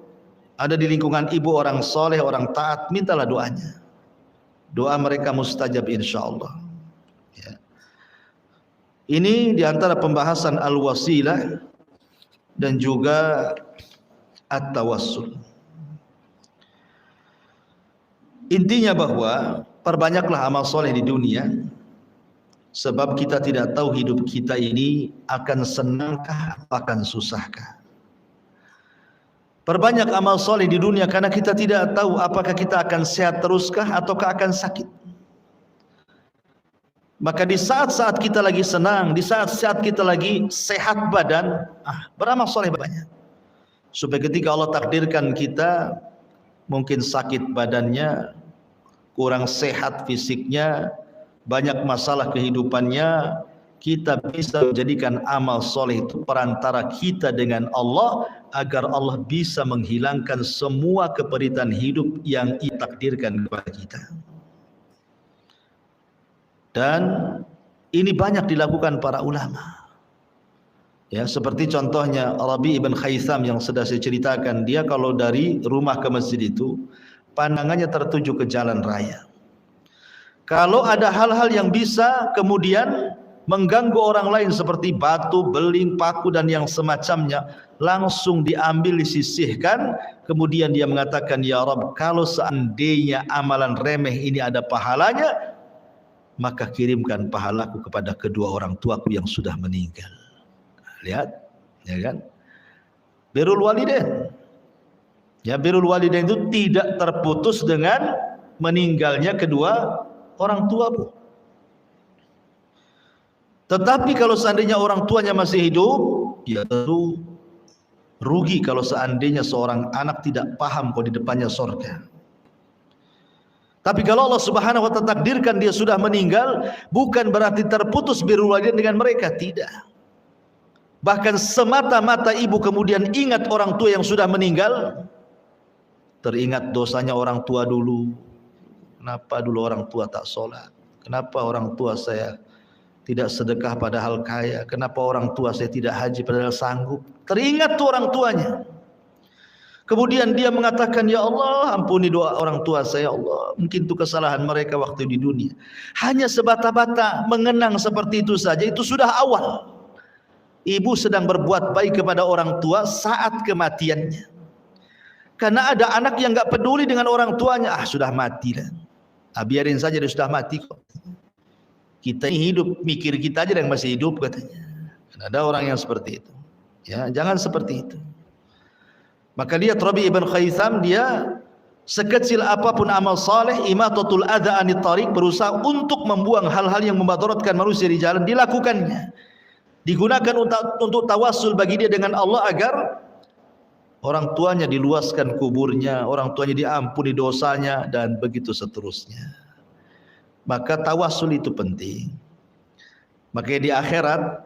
ada di lingkungan ibu orang soleh, orang taat, mintalah doanya. Doa mereka mustajab insyaallah. Ya. Ini diantara pembahasan al-wasilah dan juga at-tawassul. Intinya bahwa perbanyaklah amal soleh di dunia, sebab kita tidak tahu hidup kita ini akan senangkah atau akan susahkah. Perbanyak amal soleh di dunia karena kita tidak tahu apakah kita akan sehat teruskah ataukah akan sakit. Maka di saat-saat kita lagi senang, di saat-saat kita lagi sehat badan, beramal soleh banyak. Supaya ketika Allah takdirkan kita mungkin sakit badannya, kurang sehat fisiknya, banyak masalah kehidupannya, kita bisa menjadikan amal soleh itu perantara kita dengan Allah, agar Allah bisa menghilangkan semua keperitan hidup yang ditakdirkan kepada kita. Dan ini banyak dilakukan para ulama. Ya, seperti contohnya Rabi ibn Khaitham yang sudah saya ceritakan, dia kalau dari rumah ke masjid itu pandangannya tertuju ke jalan raya. Kalau ada hal-hal yang bisa kemudian mengganggu orang lain seperti batu, beling, paku dan yang semacamnya, langsung diambil, disisihkan. Kemudian dia mengatakan, ya Rabb, kalau seandainya amalan remeh ini ada pahalanya, maka kirimkan pahalaku kepada kedua orang tuaku yang sudah meninggal. Lihat, ya kan? Birrul walidain. Ya, birrul walidain itu tidak terputus dengan meninggalnya kedua orang tuamu. Tetapi kalau seandainya orang tuanya masih hidup, ya tentu rugi kalau seandainya seorang anak tidak paham kalau di depannya surga. Tapi kalau Allah Subhanahu wa ta'ala takdirkan dia sudah meninggal, bukan berarti terputus birrul walidain dengan mereka, tidak. Bahkan semata-mata ibu kemudian ingat orang tua yang sudah meninggal, teringat dosanya orang tua dulu. Kenapa dulu orang tua tak sholat? Kenapa orang tua saya tidak sedekah padahal kaya? Kenapa orang tua saya tidak haji padahal sanggup? Teringat tuh orang tuanya. Kemudian dia mengatakan, ya Allah, ampuni doa orang tua saya, Allah. Mungkin itu kesalahan mereka waktu di dunia. Hanya sebata-bata mengenang seperti itu saja, itu sudah awal. Ibu sedang berbuat baik kepada orang tua saat kematiannya. Karena ada anak yang gak peduli dengan orang tuanya, sudah mati lah. Biarin saja, dia sudah mati kok. Kita ini hidup, mikir kita aja yang masih hidup katanya. Dan ada orang yang seperti itu. Ya, jangan seperti itu. Maka lihat Rabi ibn Khaitham, dia sekecil apapun amal saleh, imatatul adza anit tariq, berusaha untuk membuang hal-hal yang memadaratkan manusia di jalan, dilakukannya. Digunakan untuk tawassul bagi dia dengan Allah agar orang tuanya diluaskan kuburnya, orang tuanya diampuni dosanya, dan begitu seterusnya. Maka tawassul itu penting. Makanya di akhirat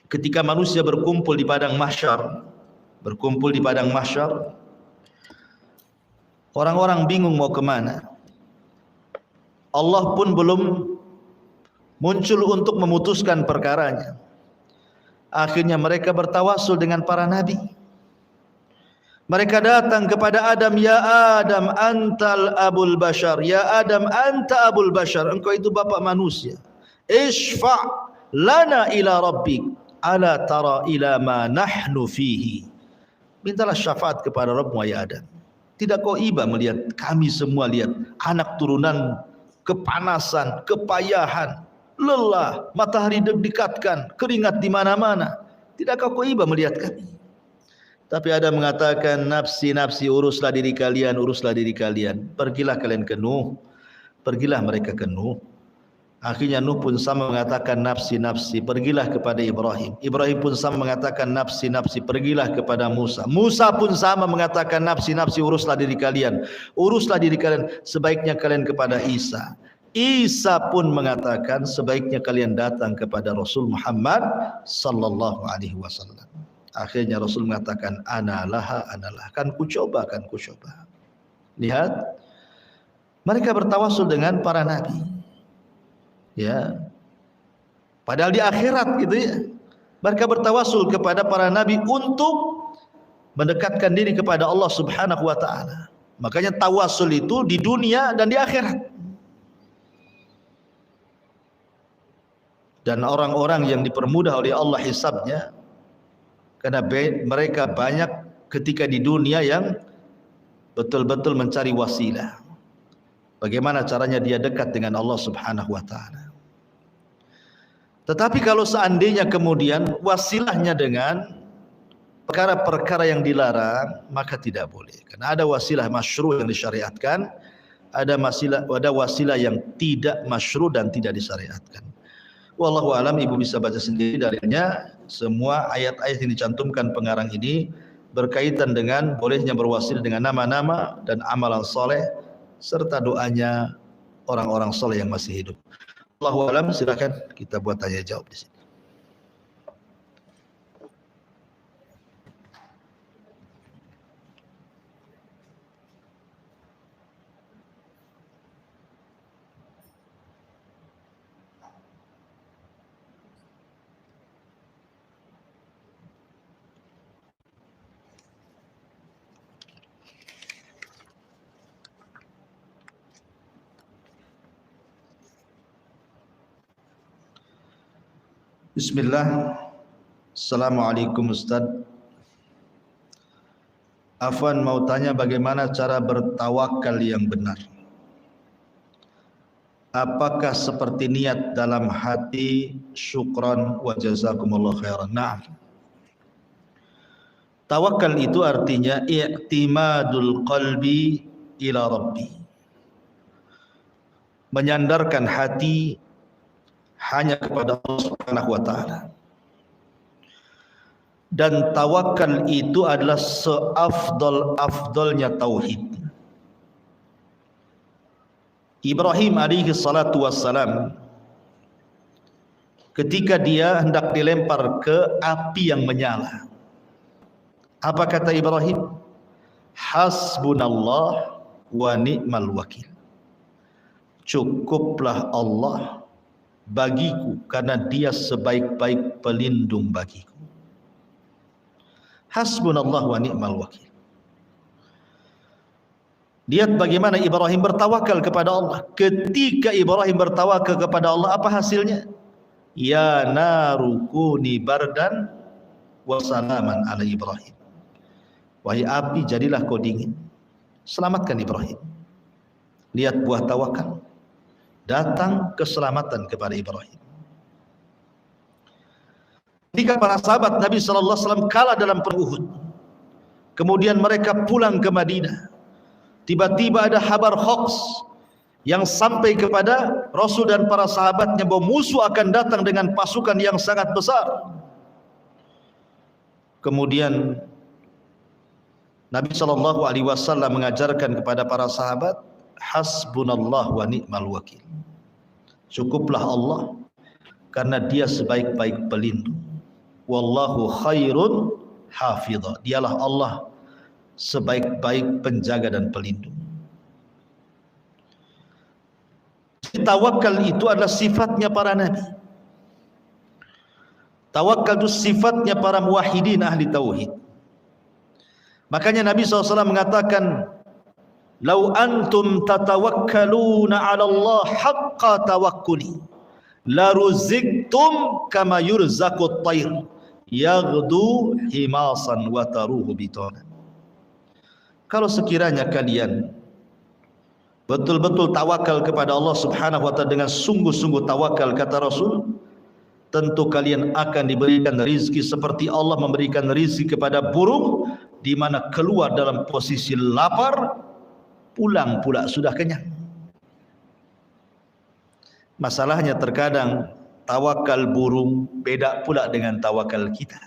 ketika manusia berkumpul di padang mahsyar, orang-orang bingung mau kemana. Allah pun belum muncul untuk memutuskan perkaranya. Akhirnya mereka bertawassul dengan para nabi. Mereka datang kepada Adam, ya Adam antal abul bashar, ya Adam anta abul bashar, engkau itu bapak manusia. Ishfa' lana ila rabbik, ala tara ila ma nahnu fihi. Mintalah syafaat kepada Rabbmu ya Adam. Tidak kau iba melihat kami semua, lihat anak turunan, kepanasan, kepayahan, lelah, matahari didekatkan, keringat di mana-mana. Tidakkah kau iba melihat kami? Tapi Adam mengatakan, nafsi, nafsi, uruslah diri kalian, uruslah diri kalian. Pergilah kalian ke Nuh. Pergilah mereka ke Nuh. Akhirnya Nuh pun sama mengatakan nafsi, nafsi, pergilah kepada Ibrahim. Ibrahim pun sama mengatakan nafsi, nafsi, pergilah kepada Musa. Musa pun sama mengatakan nafsi, nafsi, uruslah diri kalian. Uruslah diri kalian, sebaiknya kalian kepada Isa. Isa pun mengatakan sebaiknya kalian datang kepada Rasul Muhammad sallallahu alaihi wasallam. Akhirnya Rasul mengatakan analah, kan ku coba. Lihat, mereka bertawassul dengan para nabi. Ya. Padahal di akhirat gitu ya. Mereka bertawassul kepada para nabi untuk mendekatkan diri kepada Allah Subhanahu wa taala. Makanya tawassul itu di dunia dan di akhirat. dan orang-orang yang dipermudah oleh Allah hisabnya, karena mereka banyak ketika di dunia yang betul-betul mencari wasilah. Bagaimana caranya dia dekat dengan Allah Subhanahu wa taala. Tetapi kalau seandainya kemudian wasilahnya dengan perkara-perkara yang dilarang, maka tidak boleh. Karena ada wasilah masyru' yang disyariatkan, ada wasilah yang tidak masyru' dan tidak disyariatkan. Wallahu alam, ibu bisa baca sendiri dalilnya. Semua ayat-ayat yang dicantumkan pengarang ini berkaitan dengan bolehnya berwasilah dengan nama-nama dan amalan soleh serta doanya orang-orang soleh yang masih hidup. Wallahu alam, silakan kita buat tanya jawab di sini. Bismillah. Assalamualaikum Ustaz. Afwan mau tanya bagaimana cara bertawakal yang benar. Apakah seperti niat dalam hati syukran wa jazakumullah khairan? Na'am. Tawakal itu artinya i'timadul qalbi ila rabbi. Menyandarkan hati hanya kepada Allah Subhanahu wa taala. Dan tawakal itu adalah seafdal-afdalnya tauhid. Ibrahim alaihi salatu wassalam ketika dia hendak dilempar ke api yang menyala, apa kata Ibrahim? Hasbunallah wa ni'mal wakil. Cukuplah Allah bagiku karena dia sebaik-baik pelindung bagiku. Hasbunallah wa ni'mal wakil. Lihat bagaimana Ibrahim bertawakal kepada Allah. Ketika Ibrahim bertawakal kepada Allah, apa hasilnya? Ya naru kuni bardan wa salaman ala Ibrahim. Wahai api, jadilah kau dingin. Selamatkan Ibrahim. Lihat buah tawakal. Datang keselamatan kepada Ibrahim. Ketika para sahabat Nabi sallallahu alaihi wasallam kalah dalam perang Uhud, kemudian mereka pulang ke Madinah, tiba-tiba ada kabar hoax yang sampai kepada Rasul dan para sahabatnya bahwa musuh akan datang dengan pasukan yang sangat besar. Kemudian Nabi sallallahu alaihi wasallam mengajarkan kepada para sahabat, hasbunallah wa ni'mal wakil. Cukuplah Allah karena dia sebaik-baik pelindung. Wallahu khairun hafidha. Dialah Allah sebaik-baik penjaga dan pelindung. Tawakal itu adalah sifatnya para nabi. Tawakal itu sifatnya para muwahhidin ahli tauhid. Makanya Nabi SAW mengatakan, "Lau antum tatawakkaluna 'ala Allah haqqa tawakkuli, la ruziktum kama yurzaqut tayr, yaghdu himasan wa taruhu bitana." Kalau sekiranya kalian betul-betul tawakal kepada Allah Subhanahu wa taala dengan sungguh-sungguh tawakal, kata Rasul, tentu kalian akan diberikan rizki seperti Allah memberikan rizki kepada burung, di mana keluar dalam posisi lapar, pulang pula sudah kenyang. Masalahnya terkadang tawakal burung beda pula dengan tawakal kita.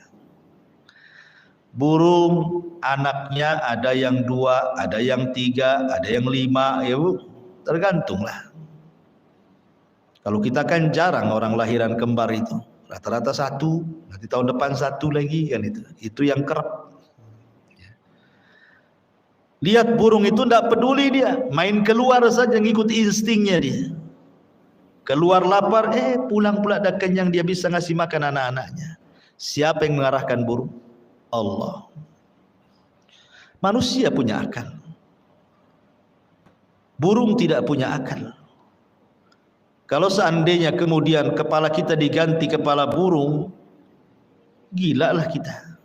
Burung anaknya ada yang 2, ada yang 3, ada yang 5, ya Bu, tergantunglah. Kalau kita kan jarang orang lahiran kembar itu, rata-rata 1, nanti tahun depan 1 lagi kan itu yang kerap. Lihat burung itu tidak peduli dia, main keluar saja ngikut instingnya dia. Keluar lapar, pulang pula dah kenyang, dia bisa ngasih makan anak-anaknya. Siapa yang mengarahkan burung? Allah. Manusia punya akal. Burung tidak punya akal. Kalau seandainya kemudian kepala kita diganti kepala burung, gila lah kita,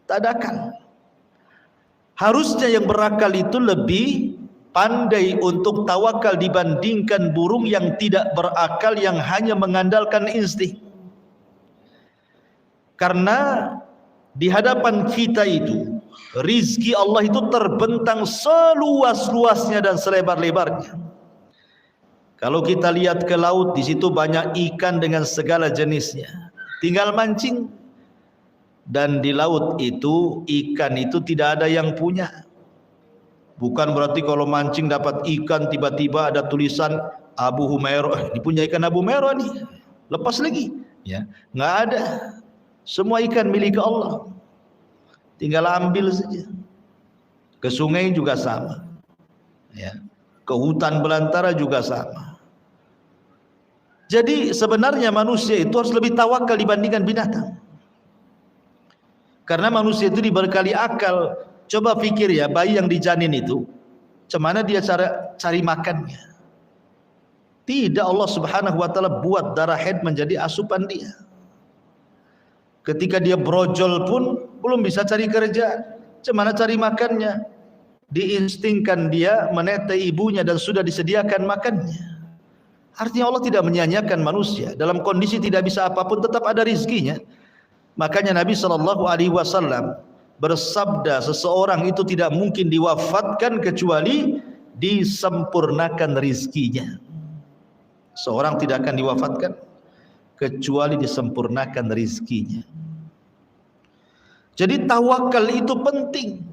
tak ada akal. Harusnya yang berakal itu lebih pandai untuk tawakal dibandingkan burung yang tidak berakal, yang hanya mengandalkan insting. Karena di hadapan kita itu rizki Allah itu terbentang seluas-luasnya dan selebar-lebarnya. Kalau kita lihat ke laut, di situ banyak ikan dengan segala jenisnya. Tinggal mancing. Dan di laut itu ikan itu tidak ada yang punya. Bukan berarti kalau mancing dapat ikan tiba-tiba ada tulisan Abu Humairah, ini punya ikan Abu Humairah nih, lepas lagi. Ya, nggak ada. Semua ikan milik Allah. Tinggal ambil saja. Ke sungai juga sama. Ya. Ke hutan belantara juga sama. Jadi sebenarnya manusia itu harus lebih tawakal dibandingkan binatang. Karena manusia itu dibekali akal. Coba pikir ya, bayi yang dijanin itu, cemana dia cari makannya? Tidak, Allah Subhanahu wa taala buat darah haid menjadi asupan dia. Ketika dia brojol pun belum bisa cari kerja, cemana cari makannya? Diinstingkan dia menetai ibunya dan sudah disediakan makannya. Artinya Allah tidak menyia-nyiakan manusia. Dalam kondisi tidak bisa apapun tetap ada rizkinya. Makanya Nabi SAW bersabda, seseorang itu tidak mungkin diwafatkan kecuali disempurnakan rizkinya. Seorang tidak akan diwafatkan kecuali disempurnakan rizkinya. Jadi tawakal itu penting.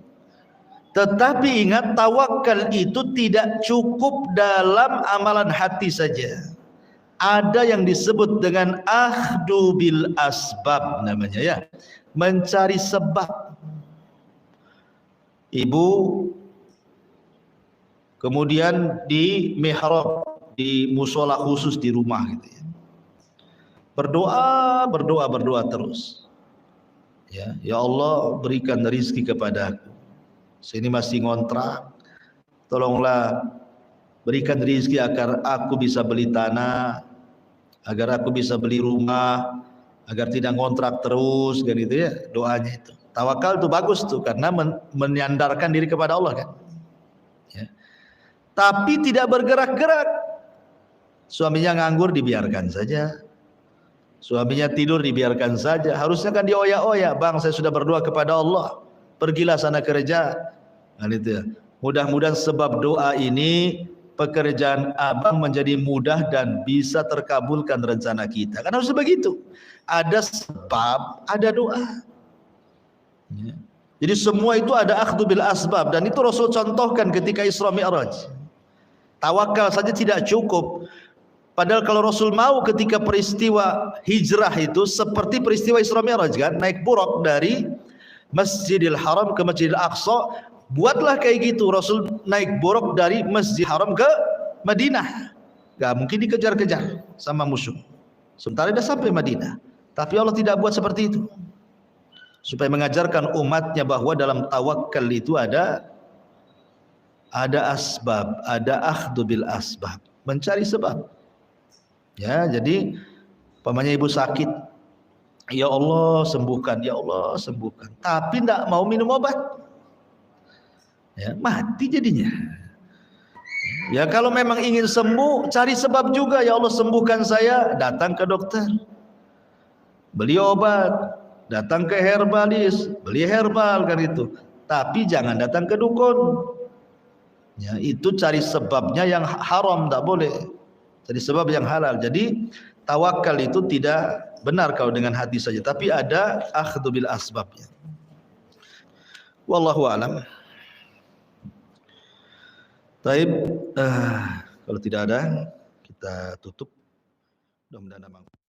Tetapi ingat, tawakal itu tidak cukup dalam amalan hati saja. Ada yang disebut dengan akhdu bil asbab namanya, ya. Mencari sebab. Ibu kemudian di mihrab, di musola khusus di rumah gitu ya. Berdoa terus. Ya Allah, berikan rezeki kepadaku. Saya ini masih ngontrak. Tolonglah berikan rezeki agar aku bisa beli tanah, agar aku bisa beli rumah, agar tidak ngontrak terus, kan itu ya doanya itu. Tawakal itu bagus tuh karena menyandarkan diri kepada Allah kan. Ya. Tapi tidak bergerak-gerak. Suaminya nganggur dibiarkan saja. Suaminya tidur dibiarkan saja. Harusnya kan dioyak-oyak, "Bang, saya sudah berdoa kepada Allah. Pergilah sana kerja." Kan itu ya. Mudah-mudahan sebab doa ini pekerjaan abang menjadi mudah dan bisa terkabulkan rencana kita. Kan harus begitu. Ada sebab, ada doa. Ya. Jadi semua itu ada akhdhu bil asbab, dan itu Rasul contohkan ketika Isra Mi'raj. Tawakal saja tidak cukup. Padahal kalau Rasul mau ketika peristiwa hijrah itu seperti peristiwa Isra Mi'raj kan, naik buraq dari Masjidil Haram ke Masjidil Aqsa, buatlah kayak gitu. Rasul naik buraq dari Masjidil Haram ke Madinah. Gak mungkin dikejar-kejar sama musuh. Sementara dia sampai Madinah. Tapi Allah tidak buat seperti itu. Supaya mengajarkan umatnya bahwa dalam tawakal itu ada asbab, ada akhdhu bil asbab, mencari sebab. Ya, jadi pamannya ibu sakit, ya Allah sembuhkan, ya Allah sembuhkan, tapi tidak mau minum obat, ya mati jadinya. Ya kalau memang ingin sembuh, cari sebab juga, ya Allah sembuhkan saya, datang ke dokter, beli obat, datang ke herbalis, beli herbal kan itu. Tapi jangan datang ke dukun. Ya, itu cari sebabnya yang haram, tak boleh. Cari sebab yang halal. Jadi tawakal itu tidak benar kalau dengan hati saja, tapi ada akhdhu bil asbabnya. Wallahu a'lam. Taib, kalau tidak ada kita tutup. Mudah-mudahan